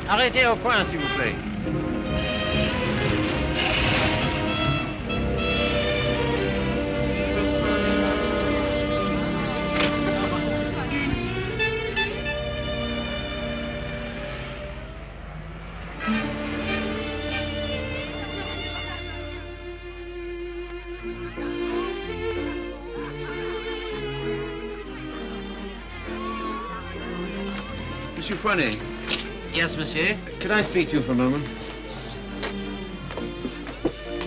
Arrêtez au coin, s'il vous plaît. Monsieur Fournet. Yes, monsieur? Could I speak to you for a moment?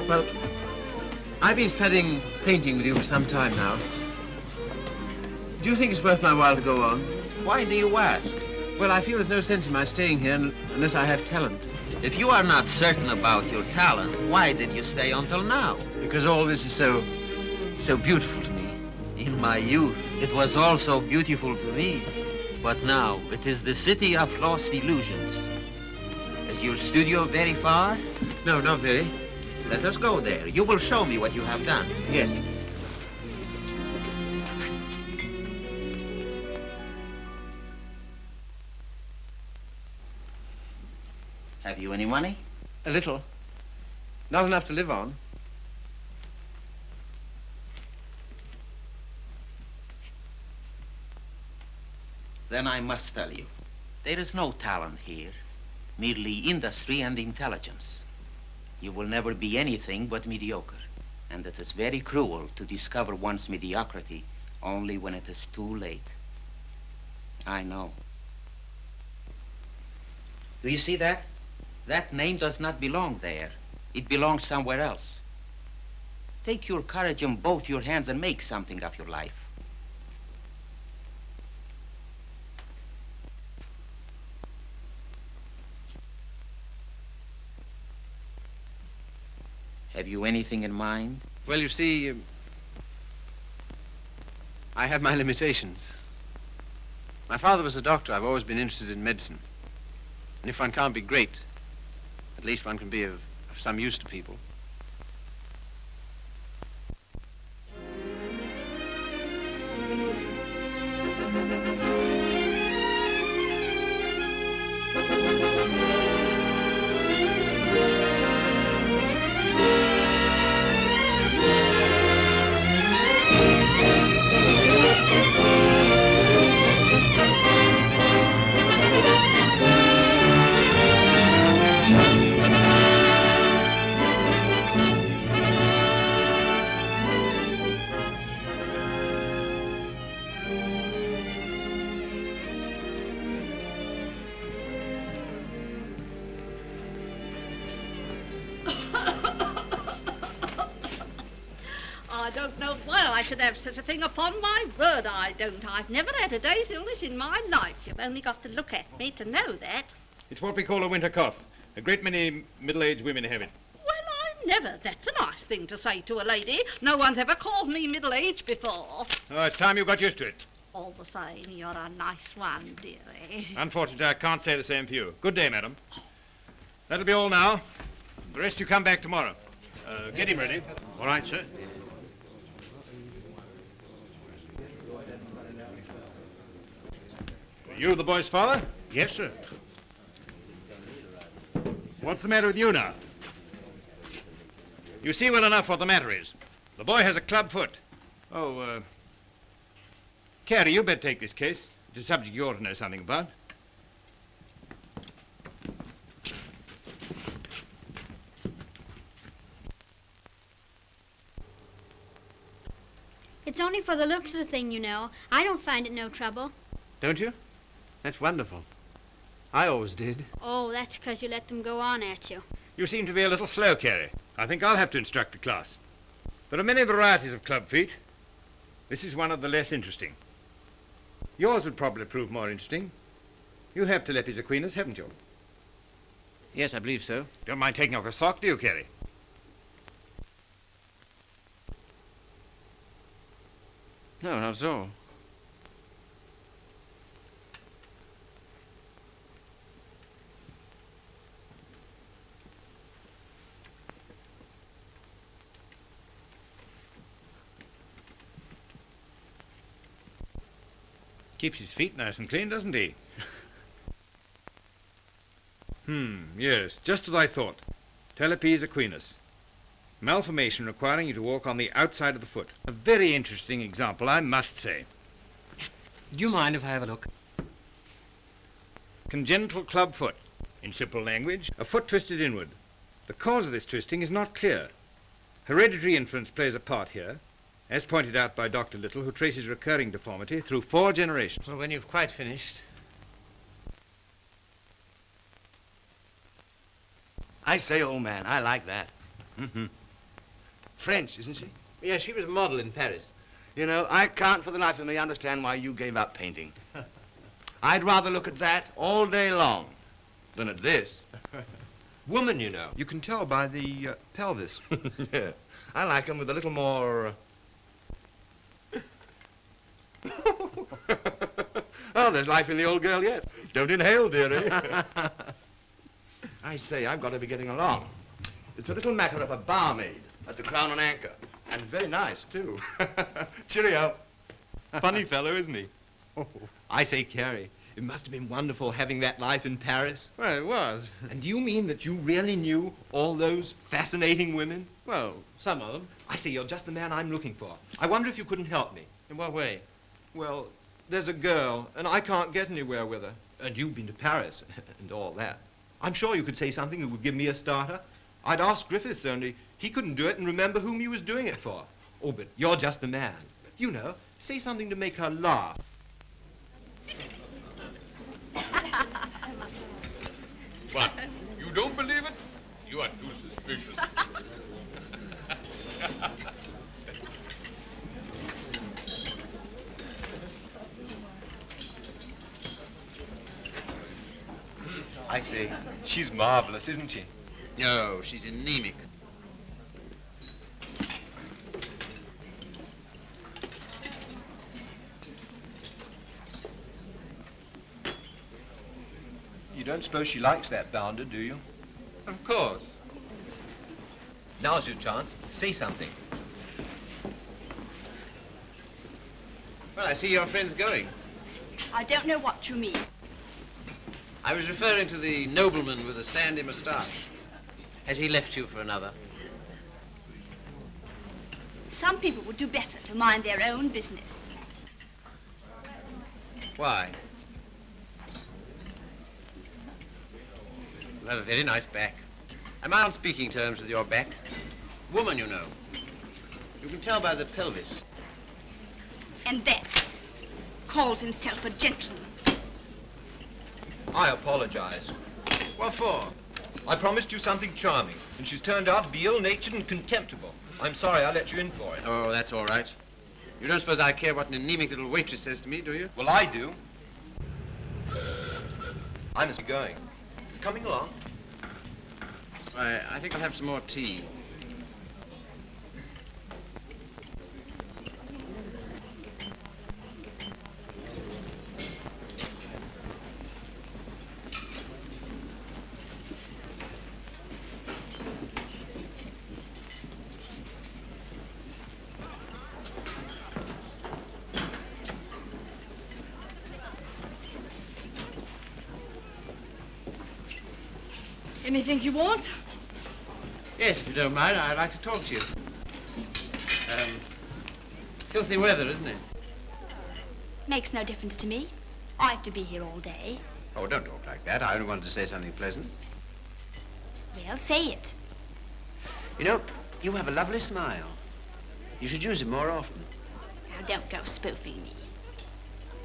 Well, I've been studying painting with you for some time now. Do you think it's worth my while to go on? Why do you ask? Well, I feel there's no sense in my staying here unless I have talent. If you are not certain about your talent, why did you stay until now? Because all this is so beautiful to me. In my youth, it was also beautiful to me. But now, it is the city of lost illusions. Is your studio very far? No, not very. Let us go there. You will show me what you have done. Yes. Have you any money? A little. Not enough to live on. Then I must tell you, there is no talent here, merely industry and intelligence. You will never be anything but mediocre, and it is very cruel to discover one's mediocrity only when it is too late. I know. Do you see that? That name does not belong there. It belongs somewhere else. Take your courage in both your hands and make something of your life. Have you anything in mind? Well, you see, I have my limitations. My father was a doctor. I've always been interested in medicine. And if one can't be great, at least one can be of some use to people. I don't know why I should have such a thing. Upon my word, I don't. I've never had a day's illness in my life. You've only got to look at me to know that. It's what we call a winter cough. A great many middle-aged women have it. Well, I never. That's a nice thing to say to a lady. No one's ever called me middle-aged before. Oh, it's time you got used to it. All the same, you're a nice one, dearie. Unfortunately, I can't say the same for you. Good day, madam. That'll be all now. The rest you come back tomorrow. Get him ready. All right, sir. You the boy's father? Yes, sir. What's the matter with you now? You see well enough what the matter is. The boy has a club foot. Oh, Carrie, you better take this case. It's a subject you ought to know something about. It's only for the looks of the thing, you know. I don't find it no trouble. Don't you? That's wonderful. I always did. Oh, that's because you let them go on at you. You seem to be a little slow, Carrie. I think I'll have to instruct the class. There are many varieties of club feet. This is one of the less interesting. Yours would probably prove more interesting. You have Telepes equinus, haven't you? Yes, I believe so. Don't mind taking off a sock, do you, Carrie? No, not at all. Keeps his feet nice and clean, doesn't he? Yes, just as I thought. Talipes equinus. Malformation requiring you to walk on the outside of the foot. A very interesting example, I must say. Do you mind if I have a look? Congenital club foot. In simple language, a foot twisted inward. The cause of this twisting is not clear. Hereditary influence plays a part here, as pointed out by Dr. Little, who traces recurring deformity through 4 generations. Well, when you've quite finished. I say, old man, I like that. French, isn't she? Yeah, she was a model in Paris. You know, I can't for the life of me understand why you gave up painting. I'd rather look at that all day long than at this. Woman, you know. You can tell by the pelvis. Yeah. I like them with a little more... Oh, there's life in the old girl yet. Don't inhale, dearie. I say, I've got to be getting along. It's a little matter of a barmaid at the Crown and Anchor. And very nice, too. Cheerio. Funny fellow, isn't he? I say, Carrie, it must have been wonderful having that life in Paris. Well, it was. And do you mean that you really knew all those fascinating women? Well, some of them. I say, you're just the man I'm looking for. I wonder if you couldn't help me. In what way? Well, there's a girl, and I can't get anywhere with her. And you've been to Paris and all that. I'm sure you could say something that would give me a starter. I'd ask Griffiths, only he couldn't do it and remember whom he was doing it for. Oh, but you're just the man. You know, say something to make her laugh. What? You don't believe it? You are too suspicious. I say, she's marvelous, isn't she? No, she's anemic. You don't suppose she likes that bounder, do you? Of course. Now's your chance. Say something. Well, I see your friend's going. I don't know what you mean. I was referring to the nobleman with the sandy moustache. Has he left you for another? Some people would do better to mind their own business. Why? You have a very nice back. Am I on speaking terms with your back? Woman, you know. You can tell by the pelvis. And that calls himself a gentleman. I apologize. What for? I promised you something charming, and she's turned out to be ill-natured and contemptible. I'm sorry I let you in for it. Oh, that's all right. You don't suppose I care what an anemic little waitress says to me, do you? Well, I do. I must be going. Coming along? Why, I think I'll have some more tea. Anything you want? Yes, if you don't mind, I'd like to talk to you. Filthy weather, isn't it? Makes no difference to me. I have to be here all day. Oh, don't talk like that. I only wanted to say something pleasant. Well, say it. You know, you have a lovely smile. You should use it more often. Now, don't go spoofing me.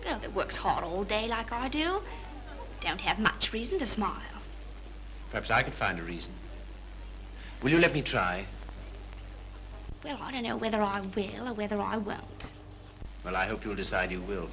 A girl that works hard all day like I do don't have much reason to smile. Perhaps I could find a reason. Will you let me try? Well, I don't know whether I will or whether I won't. Well, I hope you'll decide you will.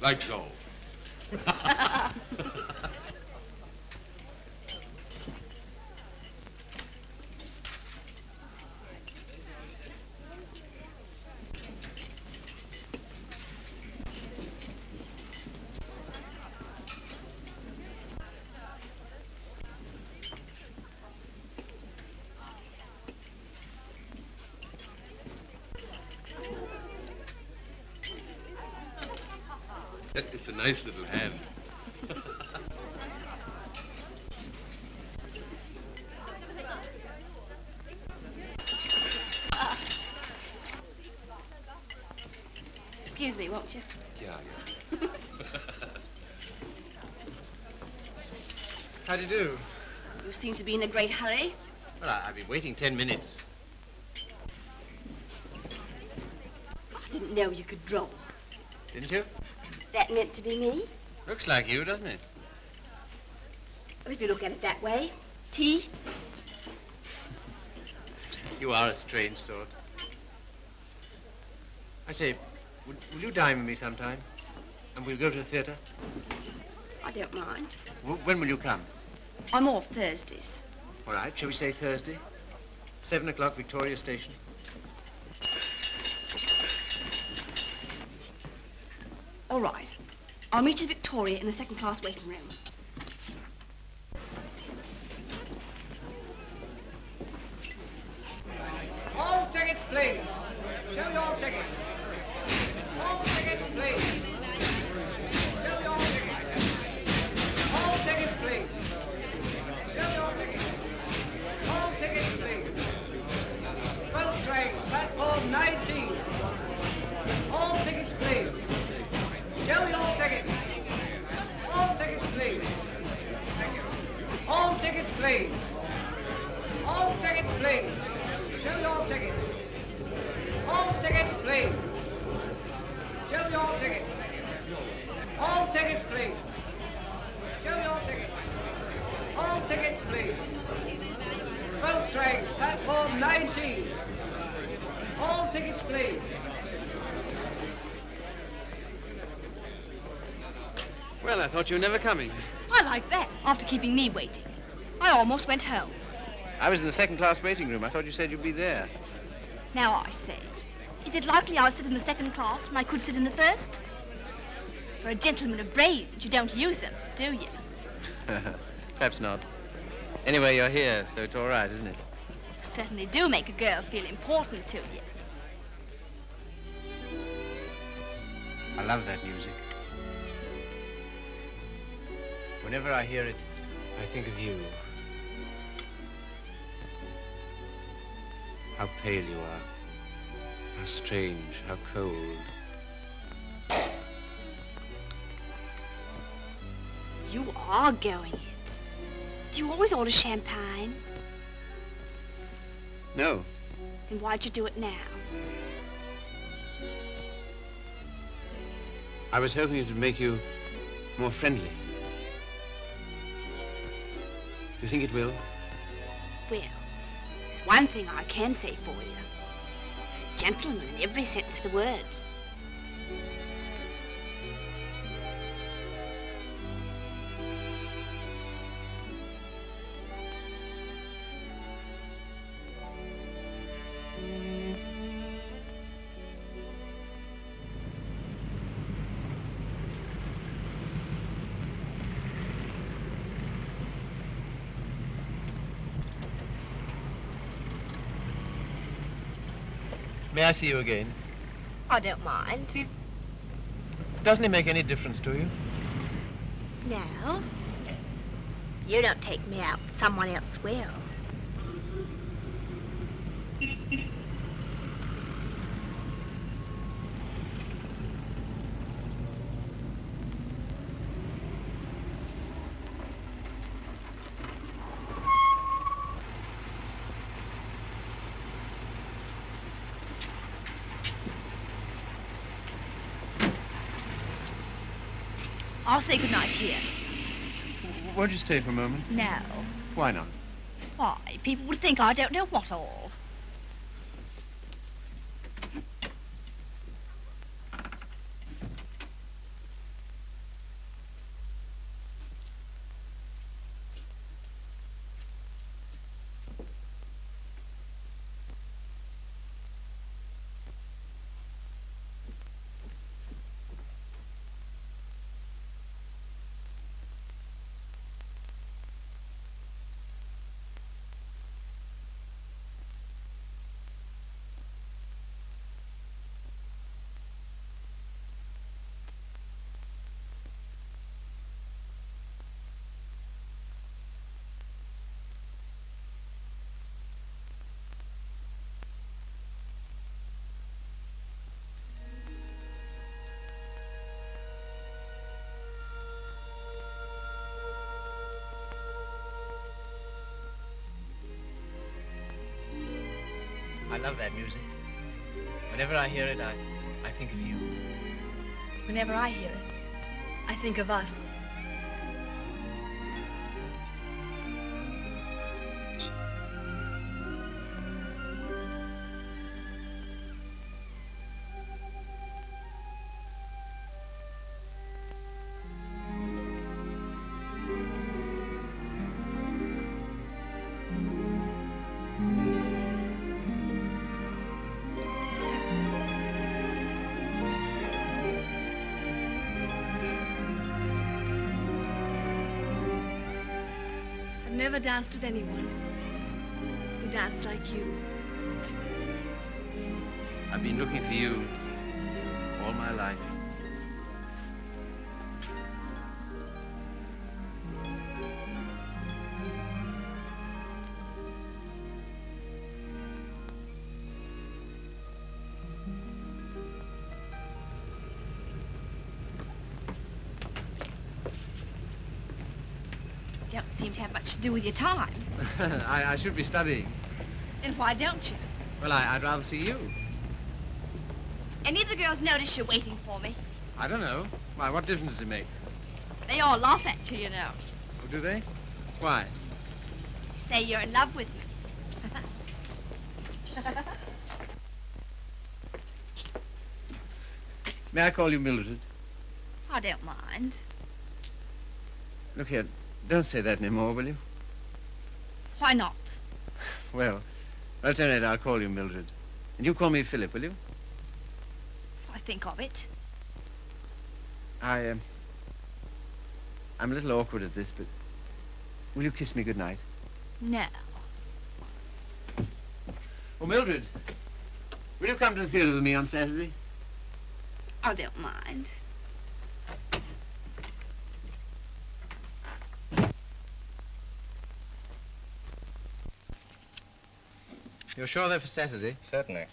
Like so. It's a nice little hand. Excuse me, won't you? Yeah. How do you do? You seem to be in a great hurry. Well, I've been waiting 10 minutes. I didn't know you could draw. Didn't you? That meant to be me? Looks like you, doesn't it? Well, if you look at it that way. Tea? You are a strange sort. I say, will you dine with me sometime? And we'll go to the theatre? I don't mind. When will you come? I'm off Thursdays. All right, shall we say Thursday? 7 o'clock, Victoria Station. All right. I'll meet you at Victoria in the second-class waiting room. All tickets, please. Show your tickets. All tickets, please. Show your tickets. All tickets, please. Show your tickets. All tickets, please. Boat train, platform 19. All tickets, please. Show your tickets. All tickets, please. Thank you. All tickets, please. All tickets, please. Show your tickets. All tickets, please. Show your tickets. All tickets, please. Show your tickets. All tickets, please. Boat train, platform 19. All tickets, please. Well, I thought you were never coming. I like that, after keeping me waiting. I almost went home. I was in the second-class waiting room. I thought you said you'd be there. Now I say, is it likely I'll sit in the second class when I could sit in the first? For a gentleman of brains, you don't use them, do you? Perhaps not. Anyway, you're here, so it's all right, isn't it? You certainly do make a girl feel important to you. I love that music. Whenever I hear it, I think of you. How pale you are. How strange, how cold. You are going it. Do you always order champagne? No. Then why'd you do it now? I was hoping it would make you more friendly. You think it will? Well, there's one thing I can say for you. Gentleman in every sense of the word. May I see you again? I don't mind. Doesn't it make any difference to you? No. You don't take me out, someone else will. I'll say goodnight here. Won't you stay for a moment? No. Why not? Why, people would think I don't know what all. love that music. Whenever I hear it, I think of you. Whenever I hear it, I think of us. I've never danced with anyone who danced like you. I've been looking for you all my life. Don't seem to have much to do with your time. I should be studying. And why don't you? Well, I'd rather see you. Any of the girls notice you're waiting for me? I don't know. Why, what difference does it make? They all laugh at you, you know. Oh, do they? Why? Say you're in love with me. May I call you Mildred? I don't mind. Look here, don't say that anymore, will you? Why not? Well, alternate, I'll call you Mildred. And you call me Philip, will you? I think of it. I'm a little awkward at this, but will you kiss me goodnight? No. Oh, Mildred, will you come to the theater with me on Saturday? I don't mind. You're sure they're for Saturday? Certainly.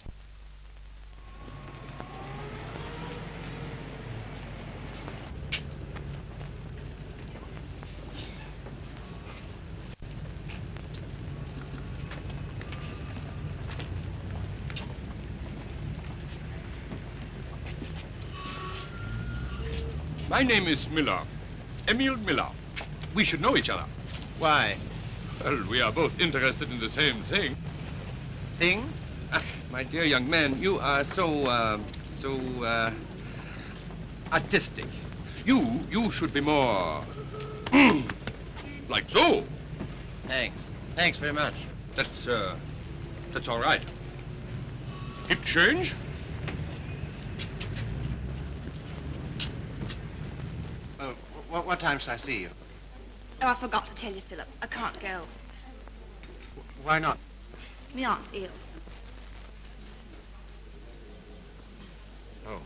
My name is Miller. Emil Miller. We should know each other. Why? Well, we are both interested in the same thing. Thing? Ah, my dear young man, you are so artistic. You should be more, like so. Thanks. Thanks very much. That's all right. Hip change? What time shall I see you? Oh, I forgot to tell you, Philip. I can't go. Why not? My aunt's ill. Oh.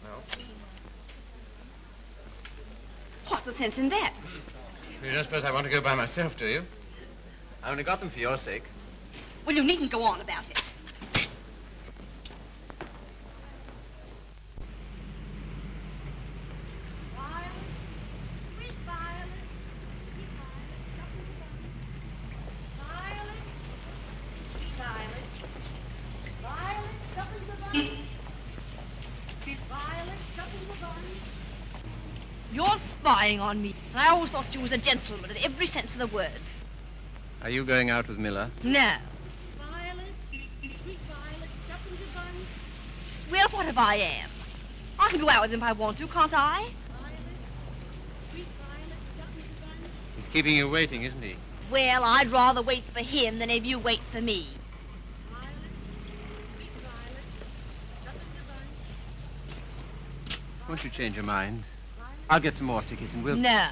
Well, What's the sense in that? you don't suppose I want to go by myself, do you? I only got them for your sake. Well, you needn't go on about it. You're spying on me. And I always thought you was a gentleman in every sense of the word. Are you going out with Miller? No. Well, what if I am? I can go out with him if I want to, can't I? He's keeping you waiting, isn't he? Well, I'd rather wait for him than if you wait for me. Won't you change your mind? I'll get some more tickets and we'll... No.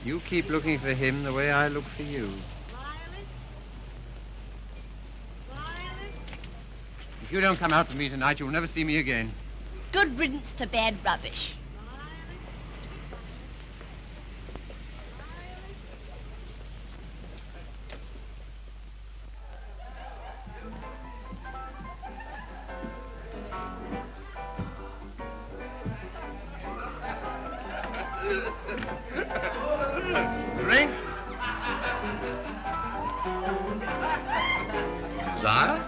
You keep looking for him the way I look for you. If you don't come out with me tonight, you'll never see me again. Good riddance to bad rubbish. sire.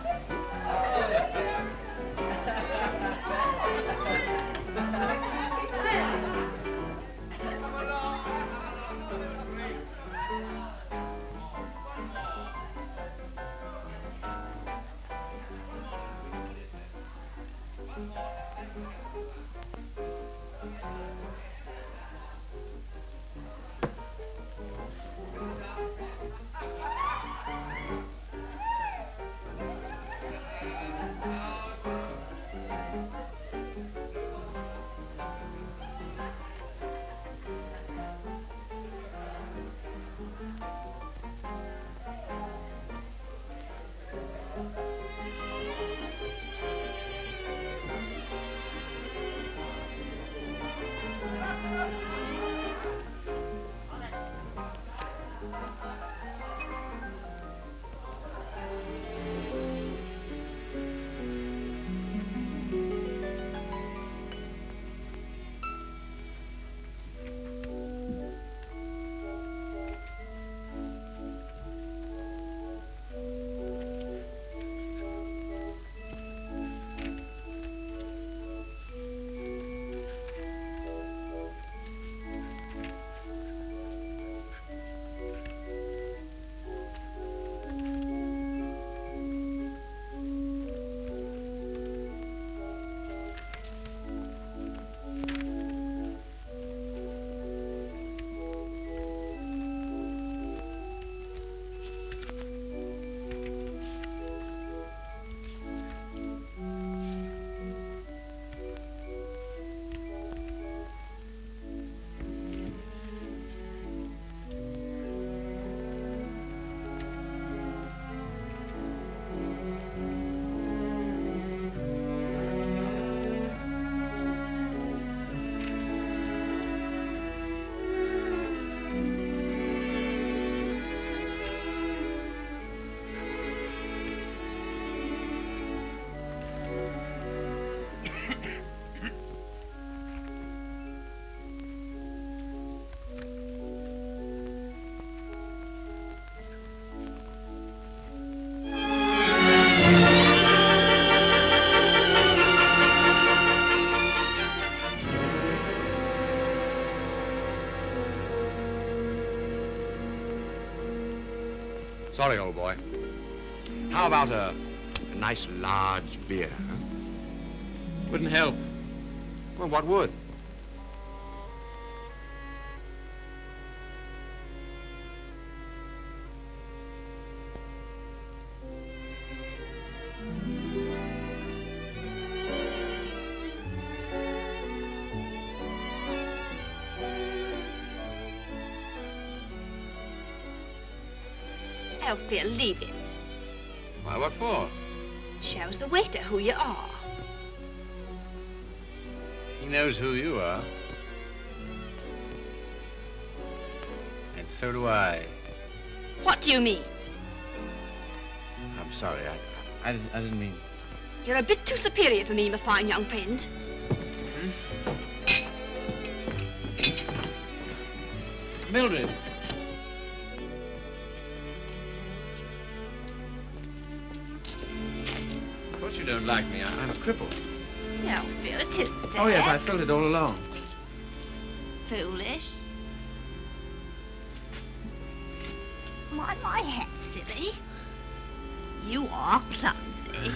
Sorry, old boy. How about a nice large beer, huh? Wouldn't help. Well, what would? Phil, leave it. Why, what for? Shows the waiter who you are. He knows who you are. And so do I. What do you mean? I'm sorry, I didn't mean... You're a bit too superior for me, my fine young friend. Mildred. Of course you don't like me. I'm a cripple. No, Phil, it isn't that. Oh, yes, I felt it all along. Foolish. Mind my hat, silly. You are clumsy.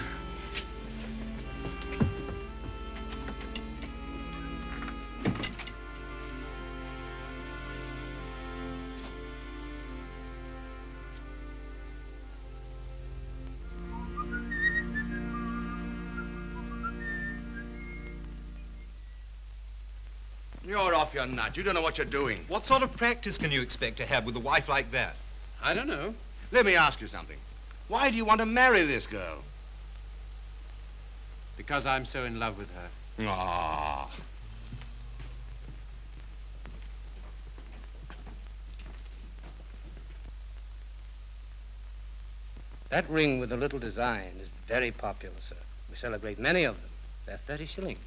You're off your nut. You don't know what you're doing. What sort of practice can you expect to have with a wife like that? I don't know. Let me ask you something. Why do you want to marry this girl? Because I'm so in love with her. Ah. That ring with the little design is very popular, sir. We sell a great many of them. They're 30 shillings.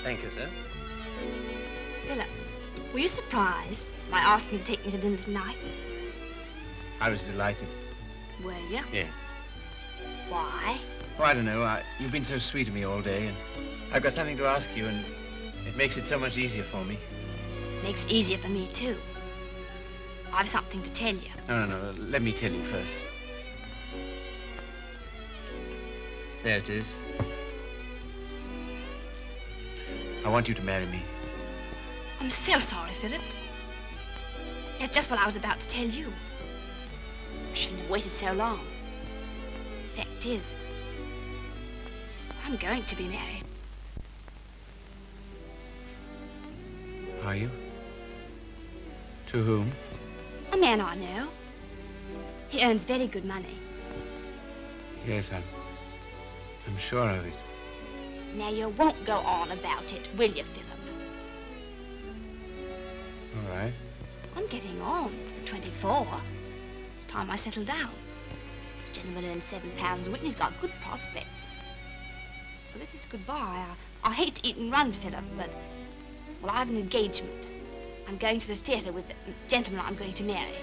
Thank you, sir. Philip, were you surprised by asking me to take me to dinner tonight? I was delighted. Were you? Yeah. Why? Oh, I don't know. You've been so sweet to me all day, and I've got something to ask you, and it makes it so much easier for me. Makes it easier for me, too. I've something to tell you. No. Let me tell you first. There it is. I want you to marry me. I'm so sorry, Philip. That's just what I was about to tell you. I shouldn't have waited so long. Fact is, I'm going to be married. Are you? To whom? A man I know. He earns very good money. Yes, I'm sure of it. Now, you won't go on about it, will you, Philip? All right. I'm getting on. 24. It's time I settle down. The gentleman earns £7 a week and he's got good prospects. Well, this is goodbye. I hate to eat and run, Philip, but, well, I have an engagement. I'm going to the theatre with the gentleman I'm going to marry.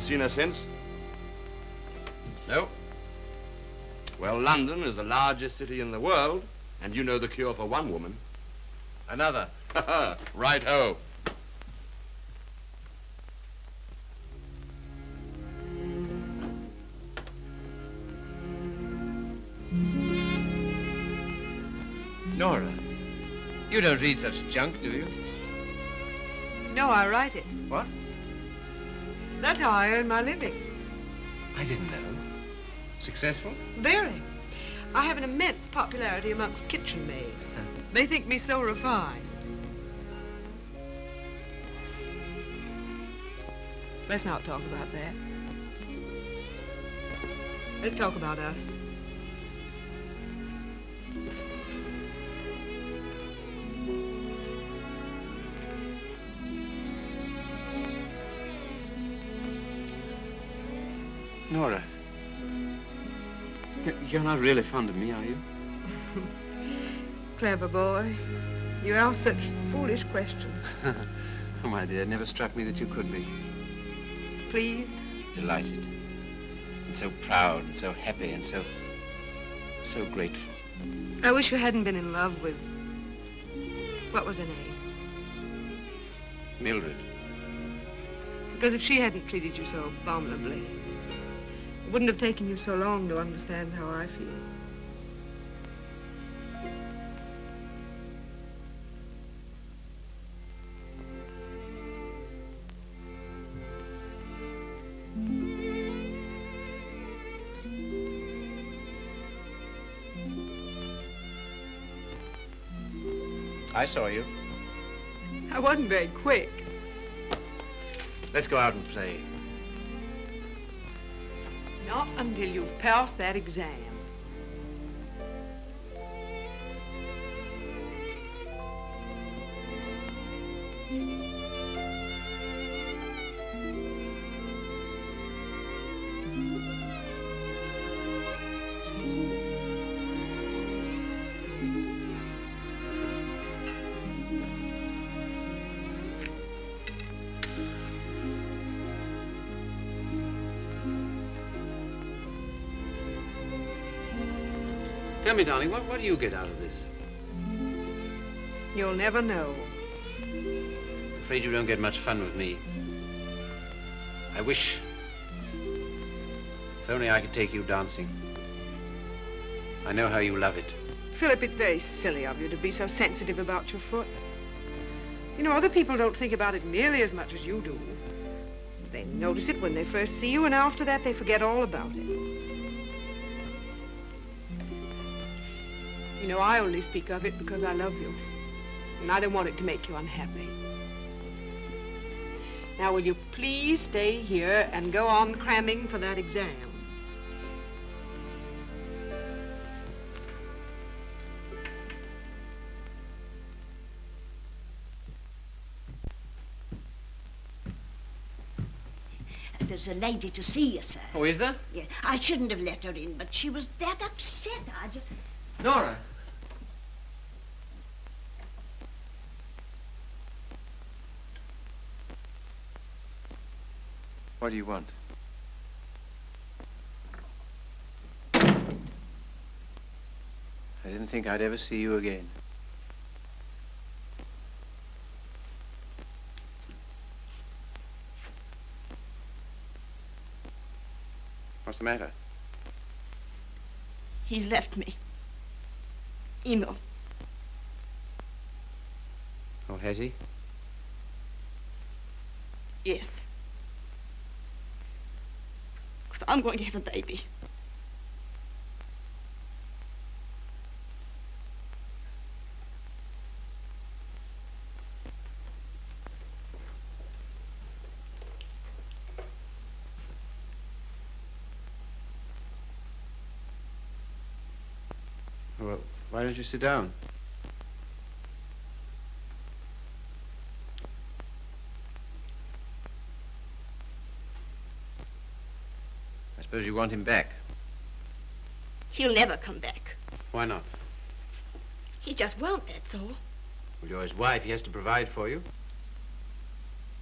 Seen her since? No. Well, London is the largest city in the world, and you know the cure for one woman. Another. Right-ho. Nora, you don't read such junk, do you? No, I write it. What? That's how I earn my living. I didn't know. Successful? Very. I have an immense popularity amongst kitchen maids. They think me so refined. Let's not talk about that. Let's talk about us. Nora, you're not really fond of me, are you? Clever boy. You ask such foolish questions. Oh, my dear, it never struck me that you could be. Pleased? Delighted. And so proud and so happy and so grateful. I wish you hadn't been in love with... What was her name? Mildred. Because if she hadn't treated you so abominably, it wouldn't have taken you so long to understand how I feel. I saw you. I wasn't very quick. Let's go out and play. Not until you've passed that exam. Tell me, darling, what do you get out of this? You'll never know. I'm afraid you don't get much fun with me. I wish... If only I could take you dancing. I know how you love it. Philip, it's very silly of you to be so sensitive about your foot. You know, other people don't think about it nearly as much as you do. They notice it when they first see you, and after that they forget all about it. You know, I only speak of it because I love you, and I don't want it to make you unhappy. Now, will you please stay here and go on cramming for that exam? There's a lady to see you, sir. Oh, is there? Yeah, I shouldn't have let her in, but she was that upset. I just... Nora. What do you want? I didn't think I'd ever see you again. What's the matter? He's left me. Emo. Oh, has he? Yes. Because I'm going to have a baby. Well, why don't you sit down? I suppose you want him back. He'll never come back. Why not? He just won't, that's all. Well, you're his wife. He has to provide for you.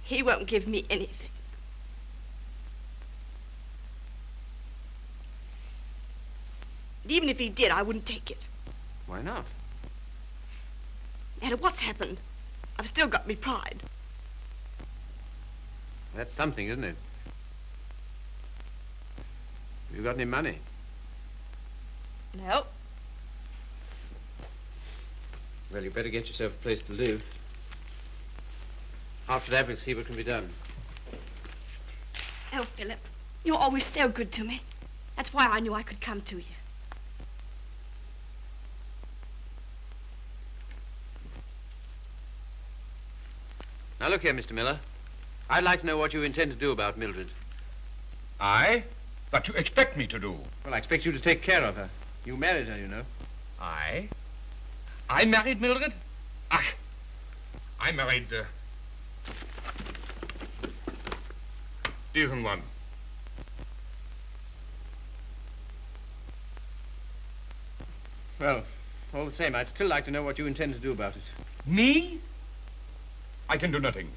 He won't give me anything. And even if he did, I wouldn't take it. Why not? No matter what's happened, I've still got me pride. That's something, isn't it? Have you got any money? No. Well, you better get yourself a place to live. After that, we'll see what can be done. Oh, Philip, you're always so good to me. That's why I knew I could come to you. Now, look here, Mr. Miller. I'd like to know what you intend to do about Mildred. I? What you expect me to do? Well, I expect you to take care of her. You married her, you know. I? I married Mildred? Ach, I married, diesen one. Well, all the same, I'd still like to know what you intend to do about it. Me? I can do nothing.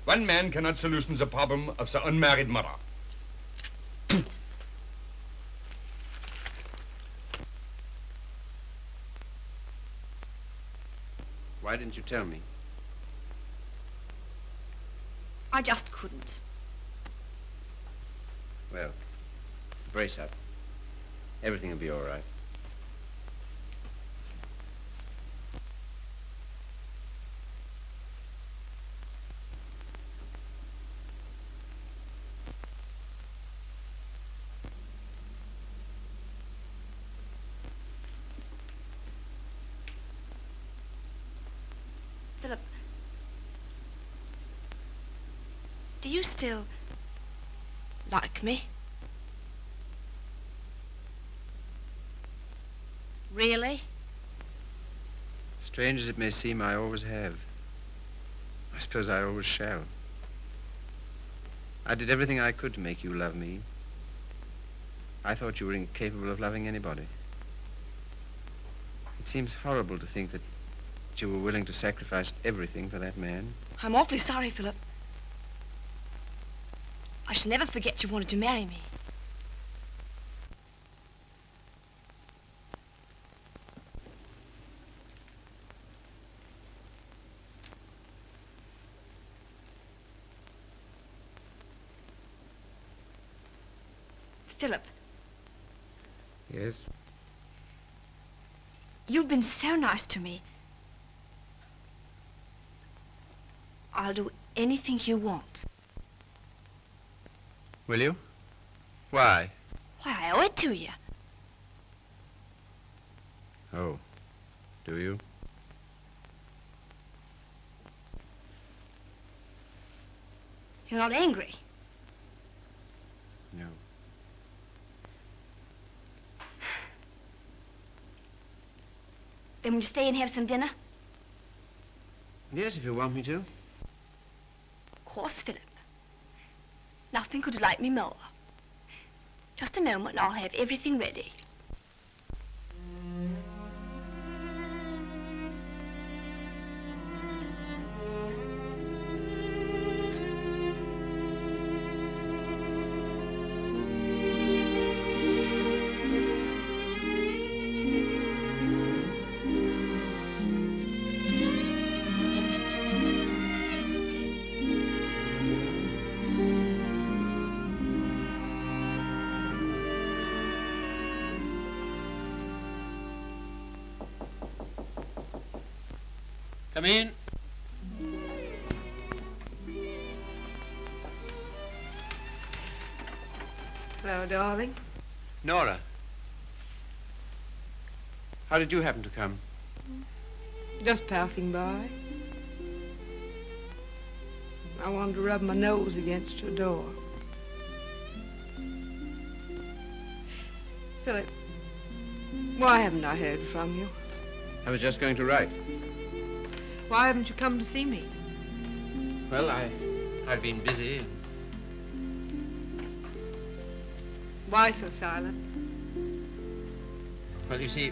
One man cannot solution the problem of the unmarried mother. Why didn't you tell me? I just couldn't. Well, brace up. Everything will be all right. Philip, do you still like me? Really? Strange as it may seem, I always have. I suppose I always shall. I did everything I could to make you love me. I thought you were incapable of loving anybody. It seems horrible to think that you were willing to sacrifice everything for that man. I'm awfully sorry, Philip. I shall never forget you wanted to marry me. Philip. Yes? You've been so nice to me. I'll do anything you want. Will you? Why? Why, I owe it to you. Oh, do you? You're not angry. No. Then will you stay and have some dinner? Yes, if you want me to. Of course, Philip. Nothing could delight me more. Just a moment and I'll have everything ready. Come in. Hello, darling. Nora. How did you happen to come? Just passing by. I wanted to rub my nose against your door. Philip, why haven't I heard from you? I was just going to write. Why haven't you come to see me? Well, I've been busy. Why so silent? Well, you see,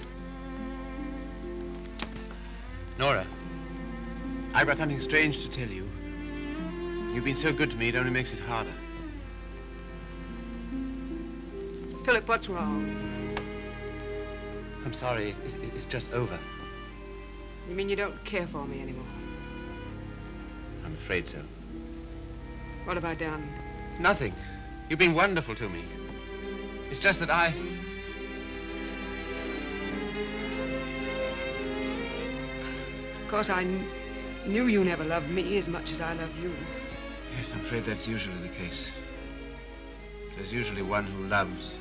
Nora, I've got something strange to tell you. You've been so good to me, it only makes it harder. Philip, what's wrong? I'm sorry, it's just over. You mean you don't care for me anymore? I'm afraid so. What have I done? Nothing. You've been wonderful to me. It's just that Of course, I knew you never loved me as much as I love you. Yes, I'm afraid that's usually the case. There's usually one who loves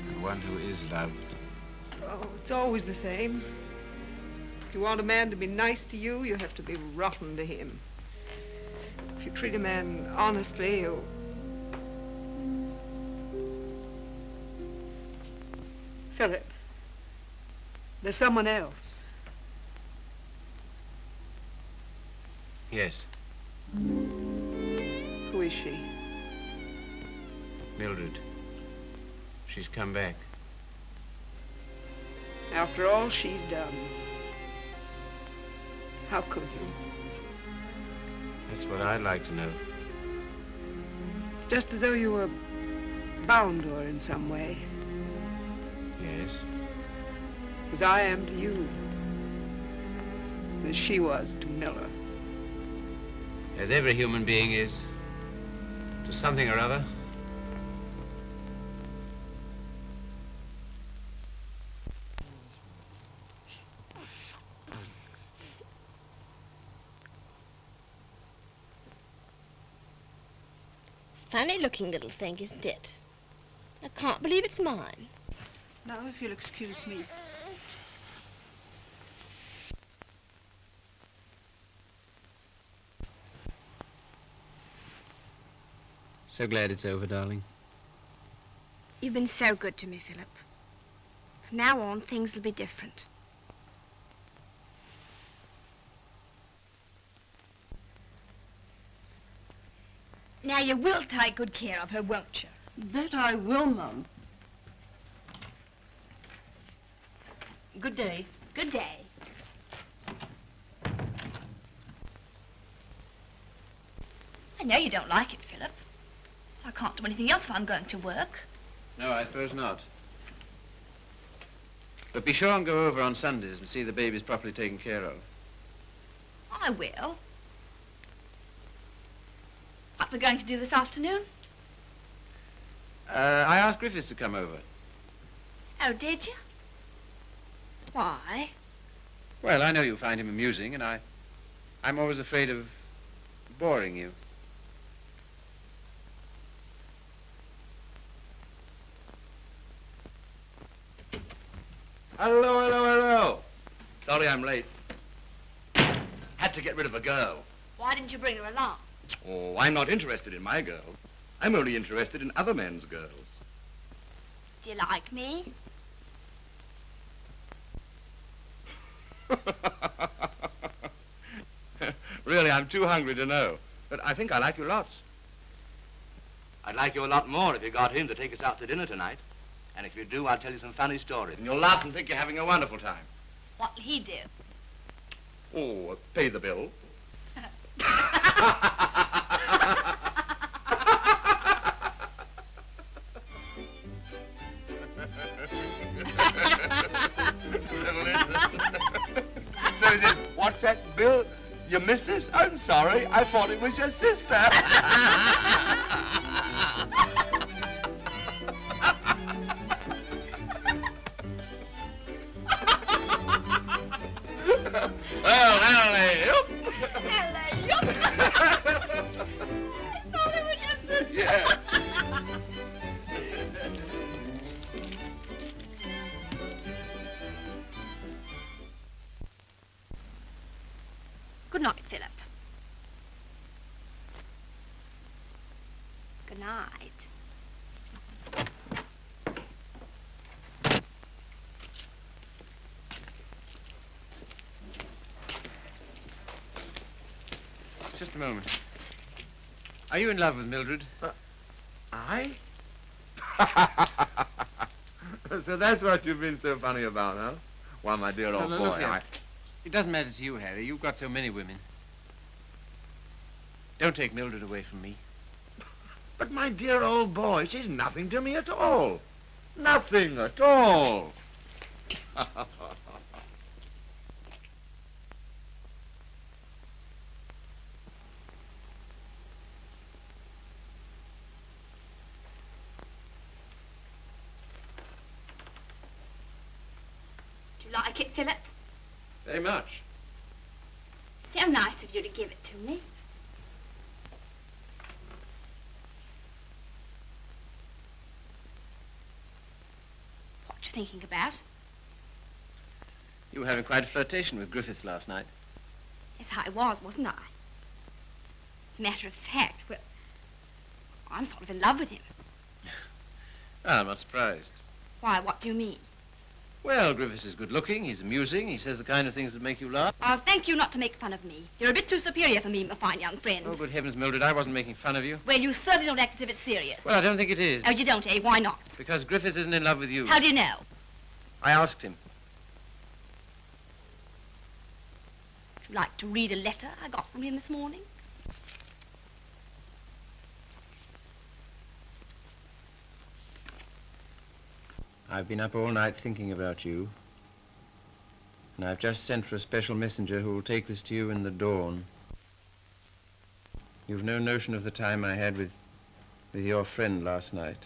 and one who is loved. Oh, it's always the same. If you want a man to be nice to you, you have to be rotten to him. If you treat a man honestly, you... Philip, there's someone else. Yes. Who is she? Mildred. She's come back. After all she's done. How could you? That's what I'd like to know. Just as though you were bound to her in some way. Yes. As I am to you. As she was to Miller. As every human being is. To something or other. Funny-looking little thing, isn't it? I can't believe it's mine. Now, if you'll excuse me. So glad it's over, darling. You've been so good to me, Philip. From now on, things will be different. Now, you will take good care of her, won't you? That I will, Mum. Good day. Good day. I know you don't like it, Philip. I can't do anything else if I'm going to work. No, I suppose not. But be sure and go over on Sundays and see the babies properly taken care of. I will. What we're going to do this afternoon? I asked Griffiths to come over. Oh, did you? Why? Well, I know you find him amusing, and I'm always afraid of boring you. Hello, hello, hello. Sorry I'm late. Had to get rid of a girl. Why didn't you bring her along? Oh, I'm not interested in my girl. I'm only interested in other men's girls. Do you like me? Really, I'm too hungry to know. But I think I like you lots. I'd like you a lot more if you got him to take us out to dinner tonight. And if you do, I'll tell you some funny stories. And you'll laugh and think you're having a wonderful time. What'll he do? Oh, pay the bill. So he says, what's that bill? Your missus? I'm sorry. I thought it was your sister. Well, hello. Yeah. Good night, Philip. Good night. Just a moment. Are you in love with Mildred? I? So that's what you've been so funny about, huh? Well, my dear old No, boy, look here. It doesn't matter to you, Harry. You've got so many women. Don't take Mildred away from me. But my dear old boy, she's nothing to me at all. Nothing at all. Do you like it, Philip? Very much. So nice of you to give it to me. What you thinking about? You were having quite a flirtation with Griffiths last night. Yes, I was, wasn't I? As a matter of fact, well, I'm sort of in love with him. I'm not surprised. Why, what do you mean? Well, Griffiths is good looking, he's amusing, he says the kind of things that make you laugh. I'll thank you not to make fun of me. You're a bit too superior for me, my fine young friend. Oh, good heavens, Mildred, I wasn't making fun of you. Well, you certainly don't act as if it's serious. Well, I don't think it is. Oh, you don't, eh? Why not? Because Griffiths isn't in love with you. How do you know? I asked him. Would you like to read a letter I got from him this morning? I've been up all night thinking about you. And I've just sent for a special messenger who will take this to you in the dawn. You've no notion of the time I had with your friend last night.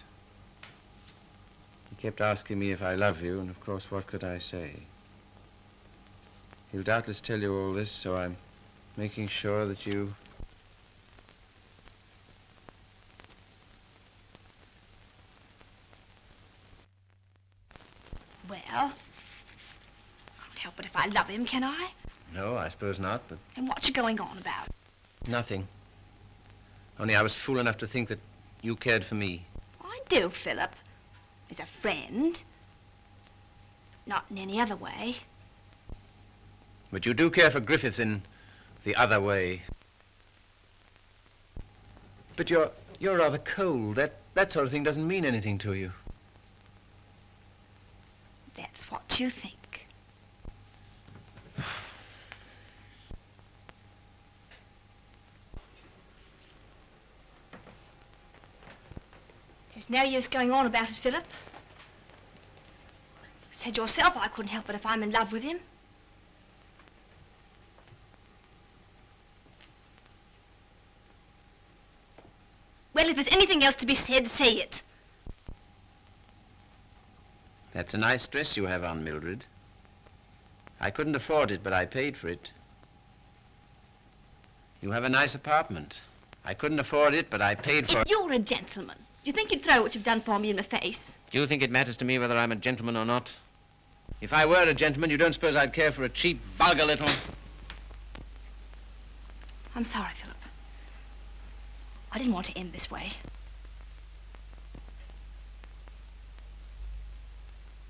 He kept asking me if I love you, and of course, what could I say? He'll doubtless tell you all this, so I'm making sure that you... Well, I can't help it if I love him, can I? No, I suppose not, but... And what's going on about? Nothing. Only I was fool enough to think that you cared for me. I do, Philip. As a friend. Not in any other way. But you do care for Griffiths in the other way. But you're rather cold. That sort of thing doesn't mean anything to you. That's what you think. There's no use going on about it, Philip. Said yourself I couldn't help it if I'm in love with him. Well, if there's anything else to be said, say it. That's a nice dress you have on, Mildred. I couldn't afford it, but I paid for it. You have a nice apartment. I couldn't afford it, but I paid for it. If you're a gentleman, do you think you'd throw what you've done for me in my face? Do you think it matters to me whether I'm a gentleman or not? If I were a gentleman, you don't suppose I'd care for a cheap, vulgar little... I'm sorry, Philip. I didn't want to end this way.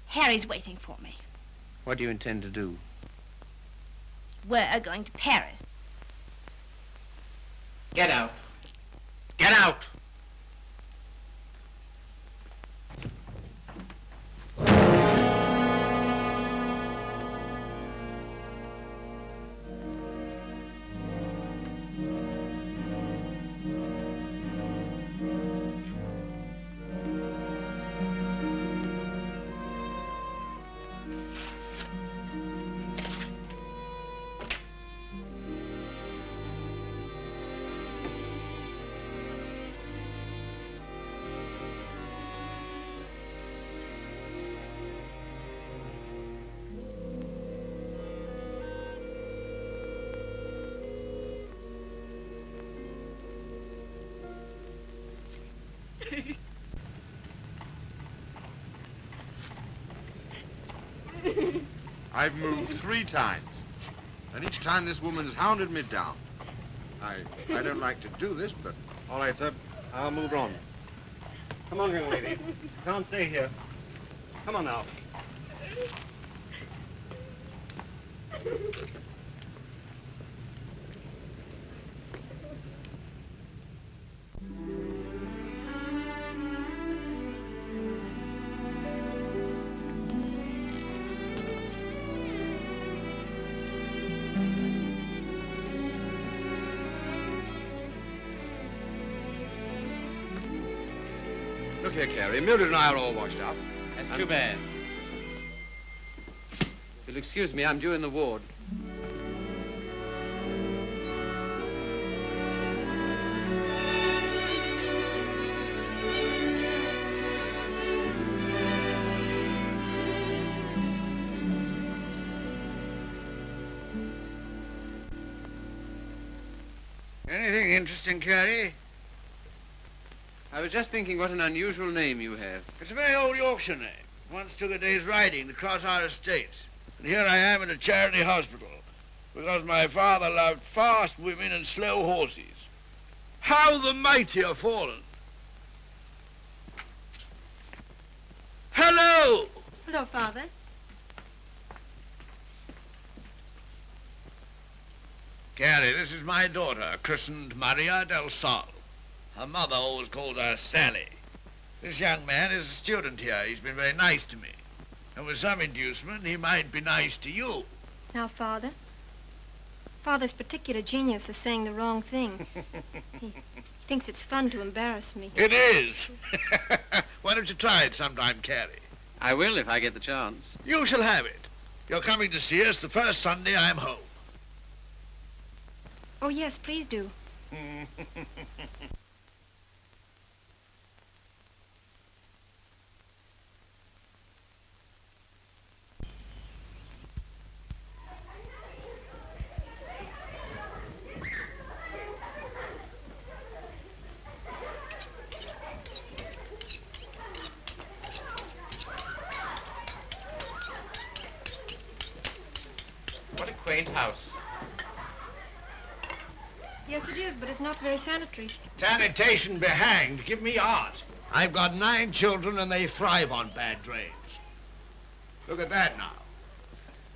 Harry's waiting for me. What do you intend to do? We're going to Paris. Get out. Get out! I've moved 3 times, and each time this woman's hounded me down. I don't like to do this, but... All right, sir. I'll move on. Come on, young lady. You can't stay here. Come on now. Look here, Carrie. Mildred and I are all washed up. That's too bad. If you'll excuse me, I'm due in the ward. Anything interesting, Carrie? I was just thinking what an unusual name you have. It's a very old Yorkshire name. Once took a day's riding across our estates. And here I am in a charity hospital because my father loved fast women and slow horses. How the mighty are fallen. Hello! Hello, Father. Carrie, this is my daughter, christened Maria del Sol. Her mother always called her Sally. This young man is a student here. He's been very nice to me. And with some inducement, he might be nice to you. Now, Father. Father's particular genius is saying the wrong thing. He thinks it's fun to embarrass me. It is. Why don't you try it sometime, Carrie? I will if I get the chance. You shall have it. You're coming to see us the first Sunday I'm home. Oh, yes, please do. What a quaint house. Yes, it is, but it's not very sanitary. Sanitation be hanged. Give me art. I've got 9 children and they thrive on bad drains. Look at that now.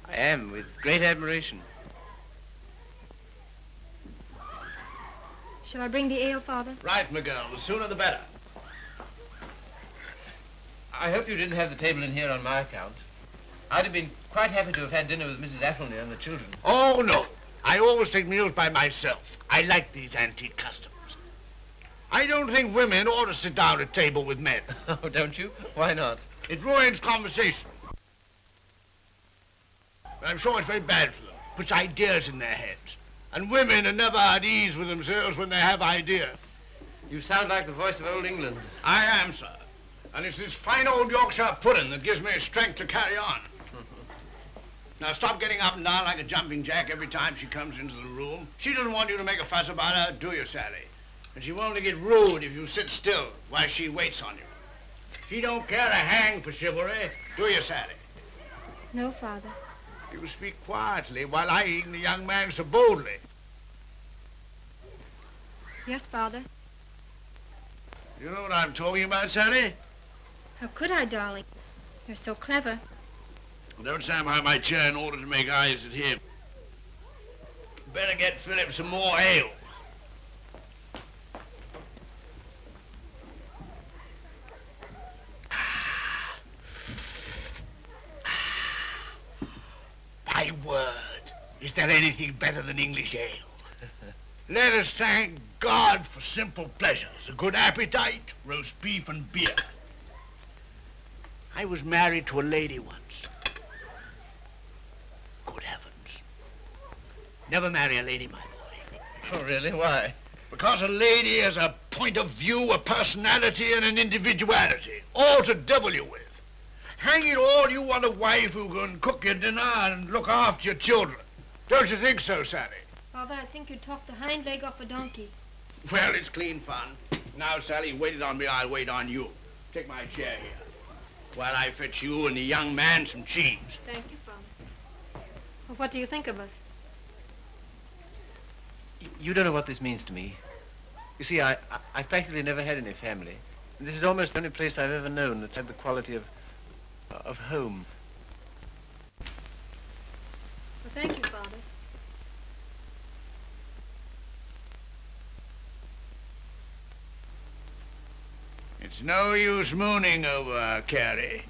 I am, with great admiration. Shall I bring the ale, Father? Right, my girl. The sooner the better. I hope you didn't have the table in here on my account. I'd have been quite happy to have had dinner with Mrs. Athelney and the children. Oh, no. I always take meals by myself. I like these antique customs. I don't think women ought to sit down at table with men. Oh, don't you? Why not? It ruins conversation. I'm sure it's very bad for them. Puts ideas in their heads. And women are never at ease with themselves when they have ideas. You sound like the voice of old England. I am, sir. And it's this fine old Yorkshire pudding that gives me strength to carry on. Now stop getting up and down like a jumping jack every time she comes into the room. She doesn't want you to make a fuss about her, do you, Sally? And she won't get rude if you sit still while she waits on you. She don't care a hang for chivalry, do you, Sally? No, Father. You speak quietly while eyeing the young man so boldly. Yes, Father. You know what I'm talking about, Sally? How could I, darling? You're so clever. Don't stand behind my chair in order to make eyes at him. Better get Philip some more ale. My word, is there anything better than English ale? Let us thank God for simple pleasures, a good appetite, roast beef and beer. I was married to a lady once. Good heavens. Never marry a lady, my boy. Oh, really? Why? Because a lady has a point of view, a personality, and an individuality, all to devil you with. Hang it all, you want a wife who can cook your dinner and look after your children. Don't you think so, Sally? Father, I think you talked the hind leg off a donkey. Well, it's clean fun. Now, Sally, you waited on me, I'll wait on you. Take my chair here, while I fetch you and the young man some cheese. Thank you, Father. Well, what do you think of us? You don't know what this means to me. You see, I practically never had any family. And this is almost the only place I've ever known that's had the quality of home. Well, thank you, Father. It's no use mooning over Carrie.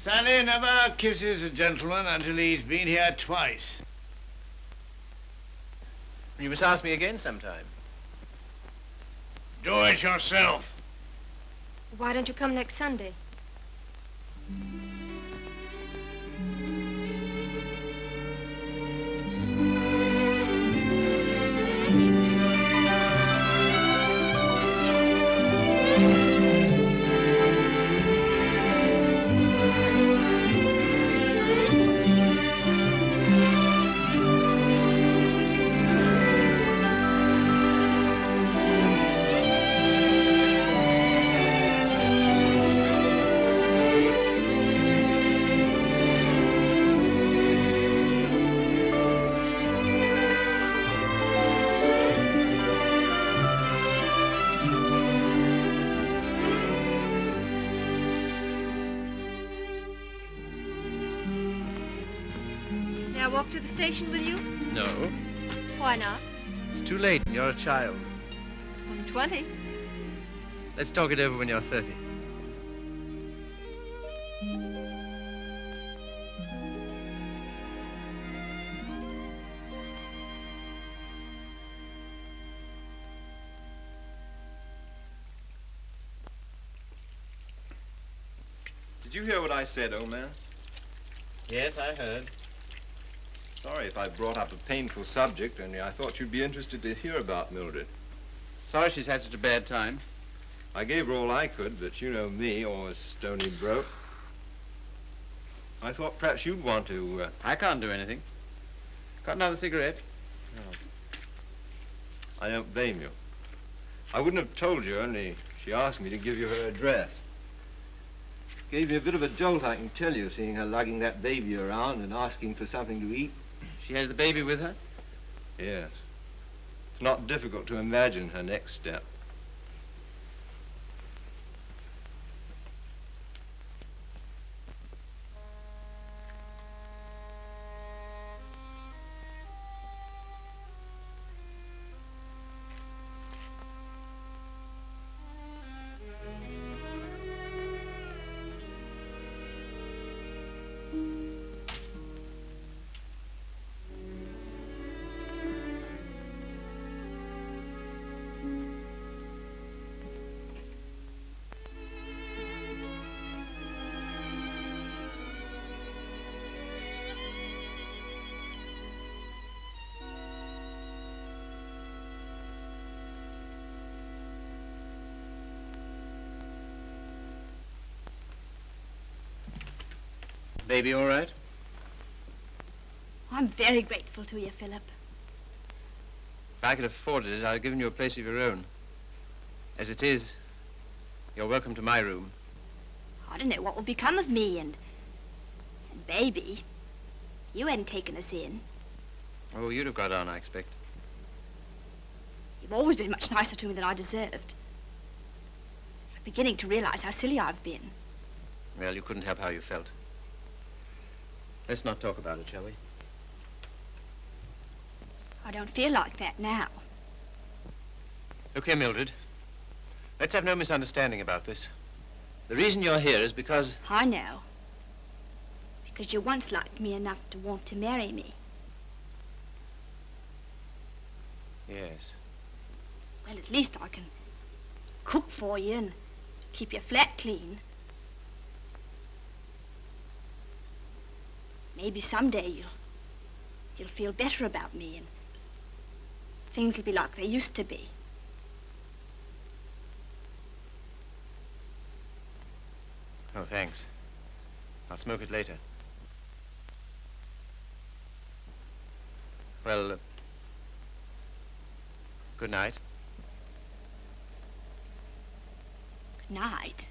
Sally never kisses a gentleman until he's been here twice. You must ask me again sometime. Do it yourself. Why don't you come next Sunday? May I walk to the station with you? No. Why not? It's too late. You're a child. I'm 20. Let's talk it over when you're 30. Did you hear what I said, old man? Yes, I heard. Sorry if I brought up a painful subject, only I thought you'd be interested to hear about Mildred. Sorry she's had such a bad time. I gave her all I could, but you know me, always stony broke. I thought perhaps you'd want to... I can't do anything. Got another cigarette? Oh. I don't blame you. I wouldn't have told you, only she asked me to give you her address. Gave me a bit of a jolt, I can tell you, seeing her lugging that baby around and asking for something to eat. She has the baby with her? Yes. It's not difficult to imagine her next step. Baby all right? I'm very grateful to you, Philip. If I could have afforded it, I'd have given you a place of your own. As it is, you're welcome to my room. I don't know what would become of me and Baby. You hadn't taken us in. Oh, you'd have got on, I expect. You've always been much nicer to me than I deserved. I'm beginning to realize how silly I've been. Well, you couldn't help how you felt. Let's not talk about it, shall we? I don't feel like that now. Look here, Mildred. Let's have no misunderstanding about this. The reason you're here is because... I know. Because you once liked me enough to want to marry me. Yes. Well, at least I can cook for you and keep your flat clean. Maybe someday you'll feel better about me and things will be like they used to be. Oh, thanks. I'll smoke it later. Well, good night. Good night.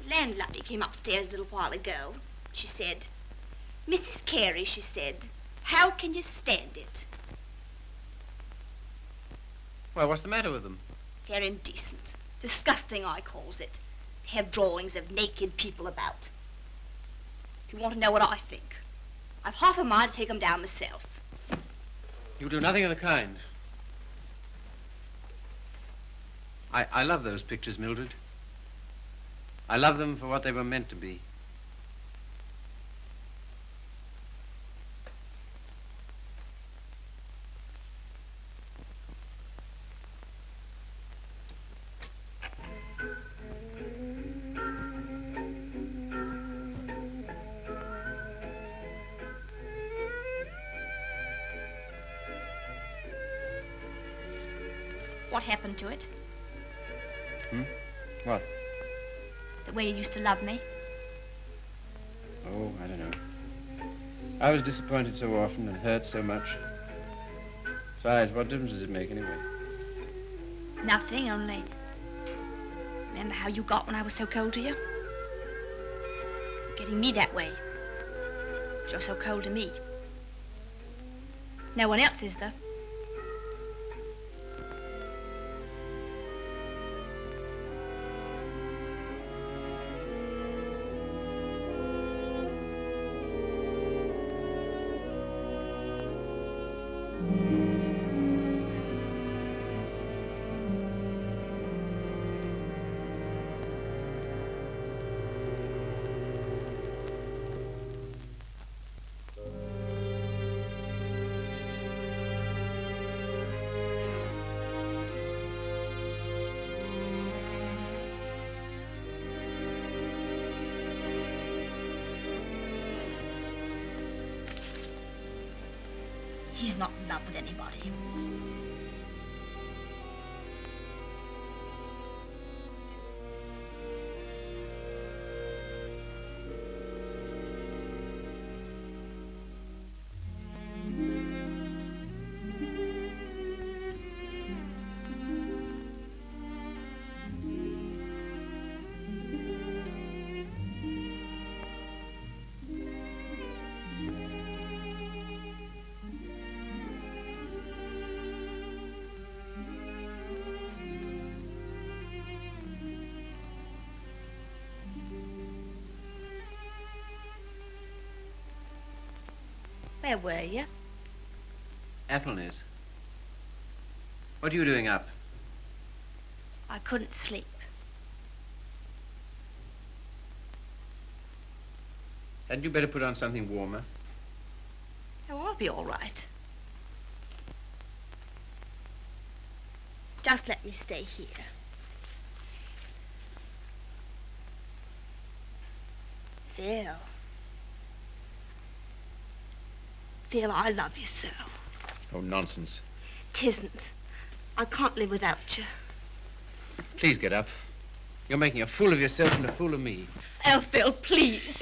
The landlady came upstairs a little while ago. She said, "Mrs. Carey," she said, "how can you stand it?" Well, what's the matter with them? They're indecent. Disgusting, I calls it. To have drawings of naked people about. If you want to know what I think, I've half a mind to take 'em down myself. You do nothing of the kind. I love those pictures, Mildred. I love them for what they were meant to be. What happened to it? What? The way you used to love me? Oh, I don't know. I was disappointed so often and hurt so much. Besides, what difference does it make anyway? Nothing, only... Remember how you got when I was so cold to you? Getting me that way. 'Cause you're so cold to me. No one else is, though. He's not in love with anybody. Where were you? Athelney's. What are you doing up? I couldn't sleep. Hadn't you better put on something warmer? Oh, I'll be all right. Just let me stay here. Phil. Phil, I love you so. Oh, nonsense. 'Tisn't. I can't live without you. Please get up. You're making a fool of yourself and a fool of me. Oh, Phil, please.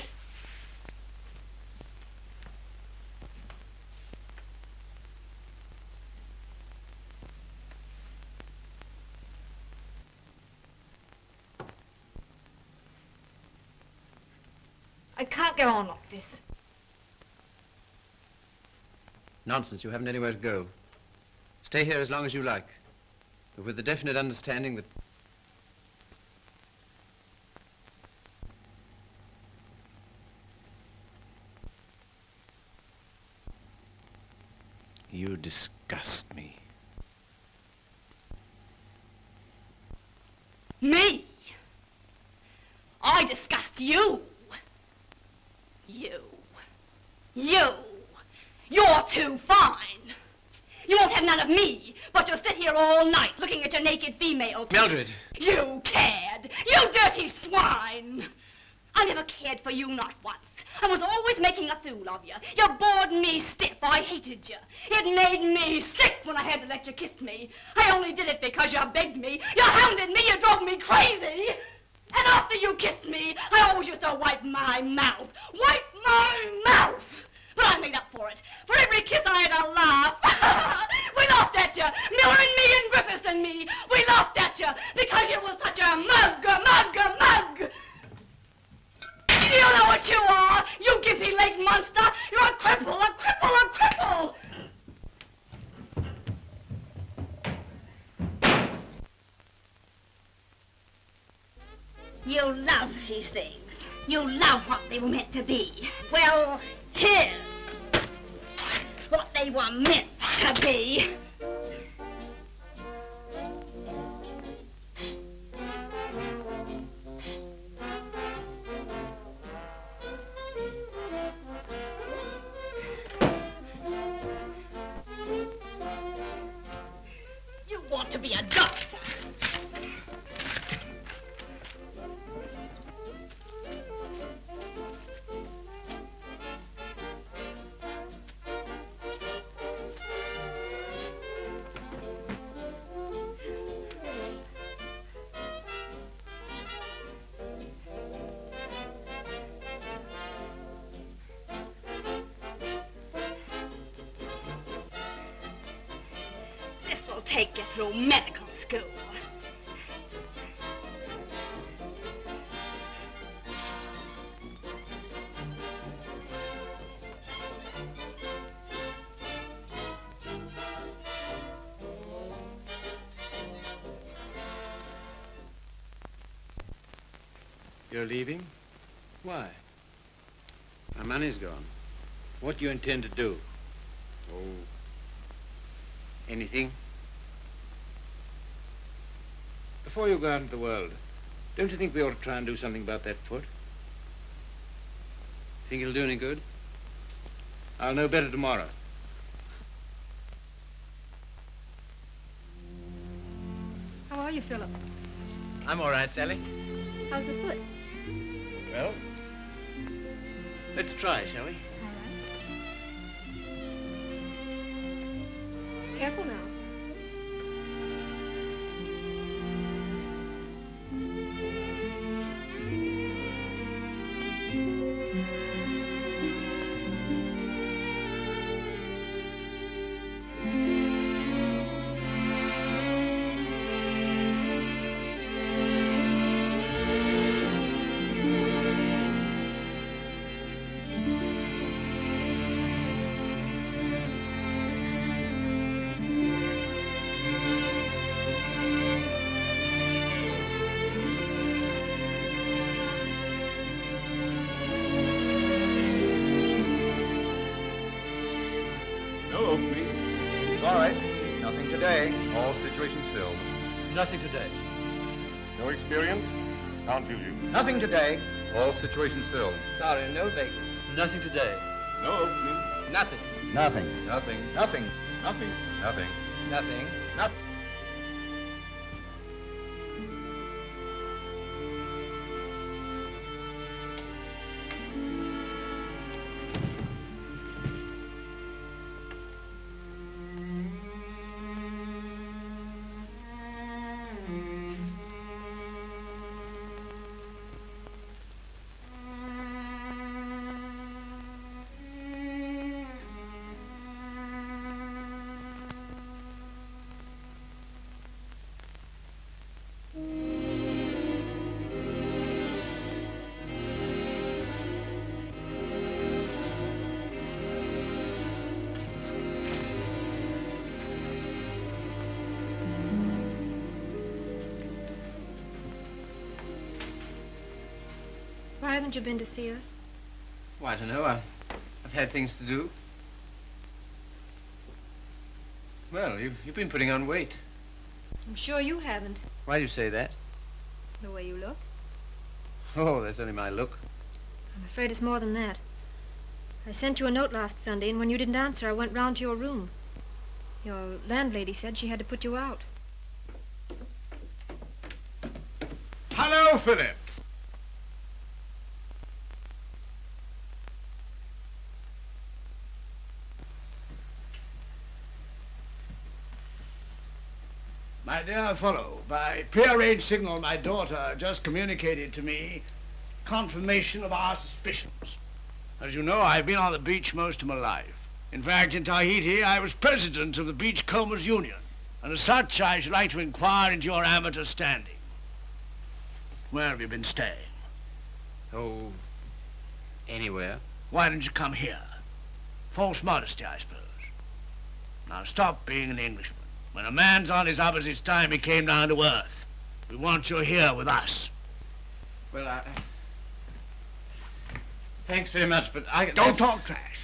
I can't go on like this. Nonsense. You haven't anywhere to go. Stay here as long as you like, but with the definite understanding that... You disgust me. Me? I disgust you. You. You're too fine. You won't have none of me, but you'll sit here all night looking at your naked females. Mildred! You cad! You dirty swine! I never cared for you, not once. I was always making a fool of you. You bored me stiff. I hated you. It made me sick when I had to let you kiss me. I only did it because you begged me. You hounded me. You drove me crazy. And after you kissed me, I always used to wipe my mouth. Wipe my mouth! But I made up for it. For every kiss I had a laugh. We laughed at you. Miller and me and Griffiths and me. We laughed at you because you was such a mug. You know what you are, you gimpy-legged monster. You're a cripple. You love these things. You love what they were meant to be. Well, here's what they were meant to be. You want to be a doctor. Take you through medical school. You're leaving? Why? My money's gone. What do you intend to do? Oh, anything. Before you go out into the world, don't you think we ought to try and do something about that foot? Think it'll do any good? I'll know better tomorrow. How are you, Philip? I'm all right, Sally. How's the foot? Well, let's try, shall we? All right. Careful now. today. All situations filled. Nothing today. No experience? Can't feel you. Nothing today. All situations filled. Sorry, no vacancy. Nothing today. No opening. Nothing. Nothing. Nothing. Nothing. Nothing. Nothing. Nothing. Nothing. Why haven't you been to see us? Well, I don't know. I've had things to do. Well, you've been putting on weight. I'm sure you haven't, Why do you say that? the way you look. Oh, that's only my look. I'm afraid it's more than that. I sent you a note last Sunday, and when you didn't answer, I went round to your room. Your landlady said she had to put you out. Hello, Philip. My dear fellow, by prearranged signal, my daughter just communicated to me confirmation of our suspicions. As you know, I've been on the beach most of my life. In fact, in Tahiti, I was president of the Beachcombers Union. And as such, I should like to inquire into your amateur standing. Where have you been staying? Oh, anywhere. Why didn't you come here? False modesty, I suppose. Now stop being an Englishman. When a man's on his up, it's time he came down to earth. We want you here with us. Well, thanks very much, but I... Don't talk trash.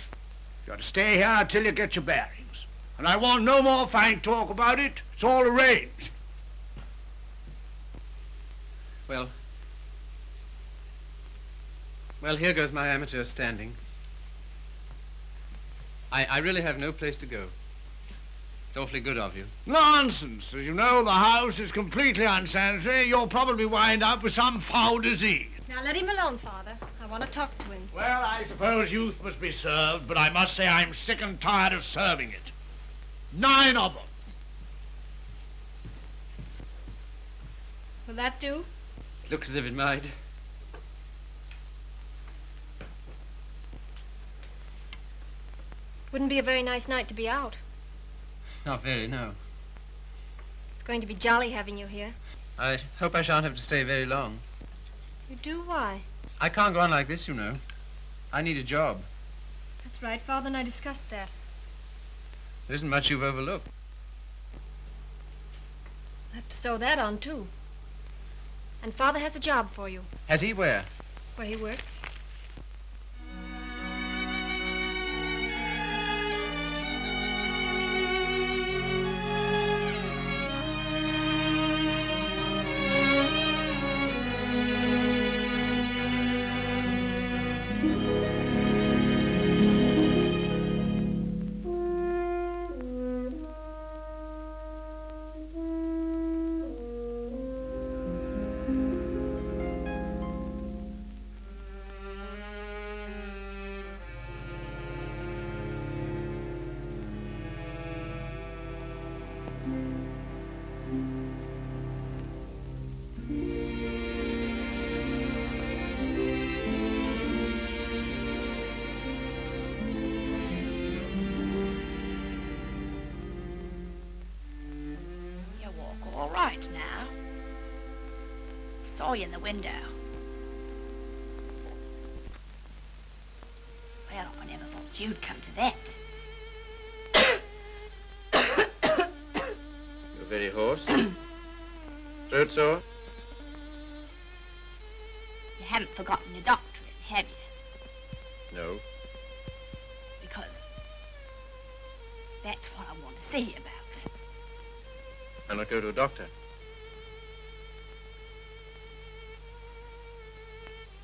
You're to stay here until you get your bearings. And I want no more fine talk about it. It's all arranged. Well, here goes my amateur standing. I really have no place to go. It's awfully good of you. Nonsense. As you know, the house is completely unsanitary. You'll probably wind up with some foul disease. Now let him alone, Father. I want to talk to him. Well, I suppose youth must be served, but I must say I'm sick and tired of serving it. 9 of them. Will that do? Looks as if it might. Wouldn't be a very nice night to be out. Not very, no. It's going to be jolly having you here. I hope I shan't have to stay very long. You do? Why? I can't go on like this, you know. I need a job. That's right. Father and I discussed that. There isn't much you've overlooked. I have to sew that on, too. And Father has a job for you. Has he? Where? Where he works. All right now. I saw you in the window. Well, I never thought you'd come to that. You're very hoarse. Throat sore? You haven't forgotten your doctorate, have you? No. Because that's what I want to see you about. Why not go to a doctor?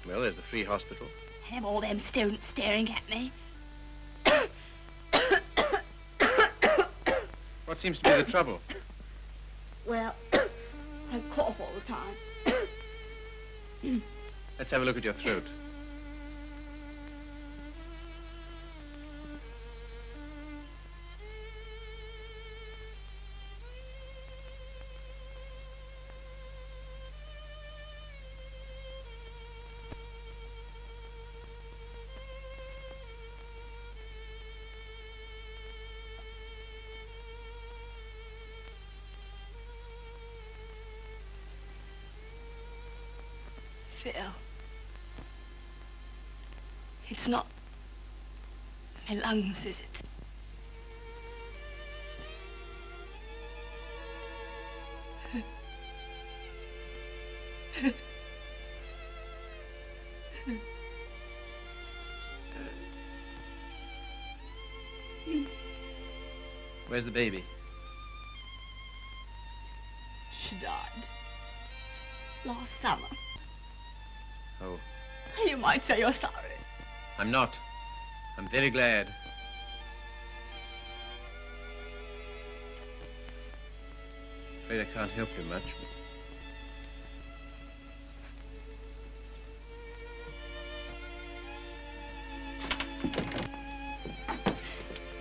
Well, there's the free hospital. Have all them students staring at me. What seems to be the trouble? Well, I cough all the time. Let's have a look at your throat. Phil, it's not my lungs, is it? Where's the baby? She died last summer. Oh, You might say you're sorry. I'm not. I'm very glad. Afraid I can't help you much.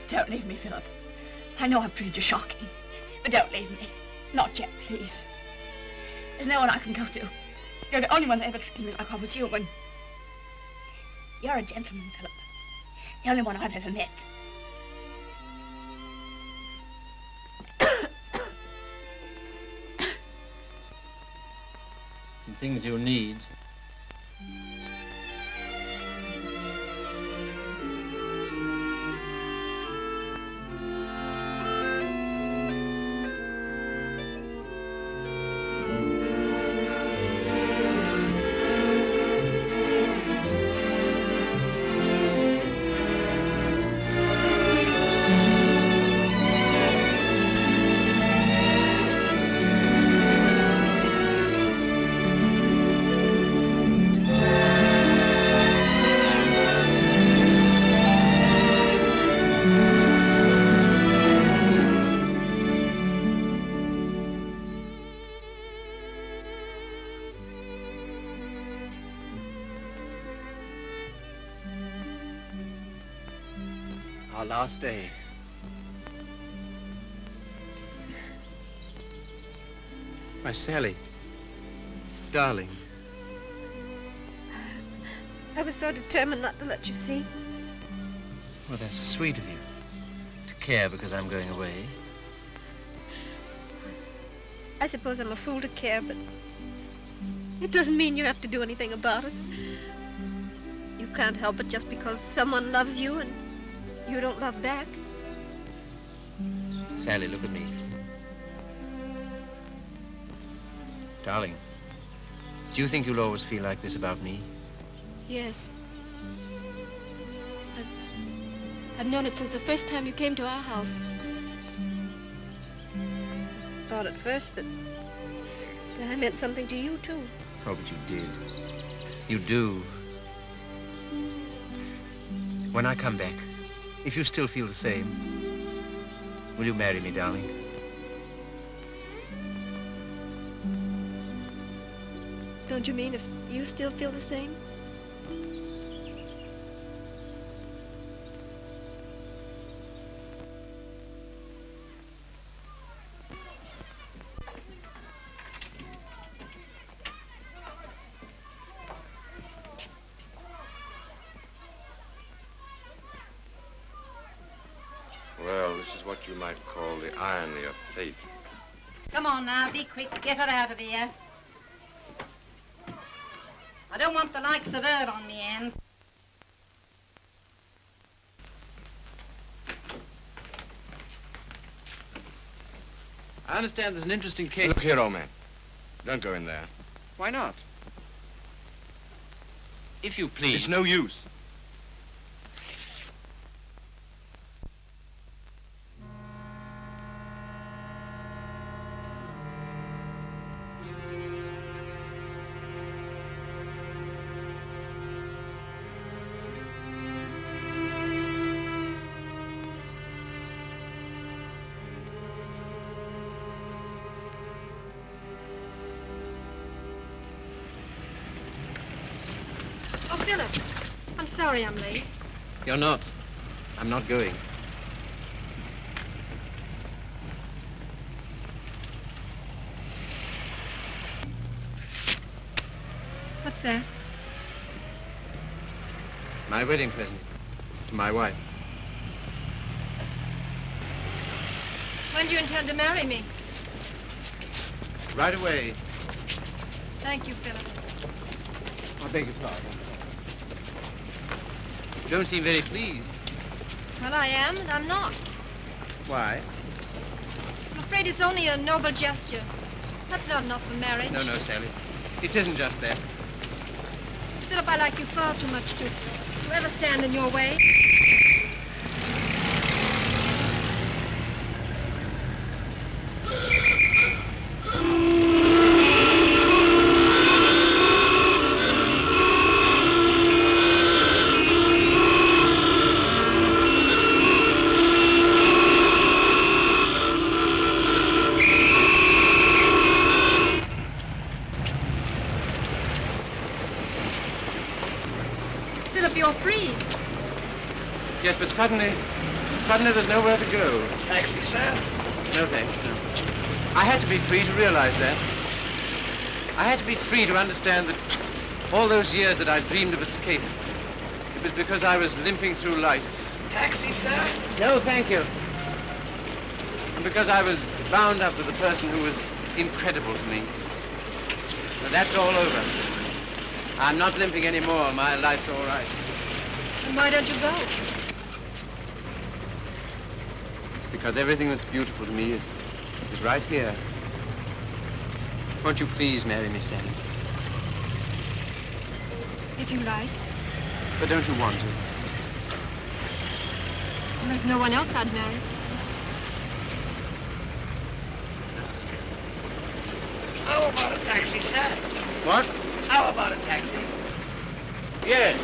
Don't leave me, Philip. I know I've treated you shocking, but don't leave me. Not yet, please. There's no one I can go to. You're the only one that ever treated me like I was human. You're a gentleman, Philip. The only one I've ever met. Some things you'll need. Our last day. Why, Sally. Darling. I was so determined not to let you see. Well, that's sweet of you. To care because I'm going away. I suppose I'm a fool to care, but it doesn't mean you have to do anything about it. You can't help it just because someone loves you and you don't love back. Sally, look at me. Darling, do you think you'll always feel like this about me? Yes. I've known it since the first time you came to our house. I thought at first that I meant something to you, too. Oh, but you did. You do. When I come back, if you still feel the same, will you marry me, darling? Don't you mean if you still feel the same? Well, this is what you might call the irony of fate. Come on now, be quick. Get her out of here. I don't want the likes of her on me end. I understand there's an interesting case. Look here, old man. Don't go in there. Why not? If you please. It's no use. Philip, I'm sorry I'm late. You're not. I'm not going. What's that? My wedding present to my wife. When do you intend to marry me? Right away. Thank you, Philip. I beg your pardon. You don't seem very pleased. Well, I am, and I'm not. Why? I'm afraid it's only a noble gesture. That's not enough for marriage. No, Sally. It isn't just that. Philip, I like you far too much to ever stand in your way. Philip, you're free. Yes, but suddenly there's nowhere to go. Taxi, sir? No, thanks, no. I had to be free to realize that. I had to be free to understand that all those years that I dreamed of escape, it was because I was limping through life. Taxi, sir? No, thank you. And because I was bound up with a person who was incredible to me. But that's all over. I'm not limping anymore. My life's all right. And why don't you go? Because everything that's beautiful to me is right here. Won't you please marry me, Sally? If you like. But don't you want to? Well, there's no one else I'd marry. How about a taxi, sir? What? How about a taxi? Yes.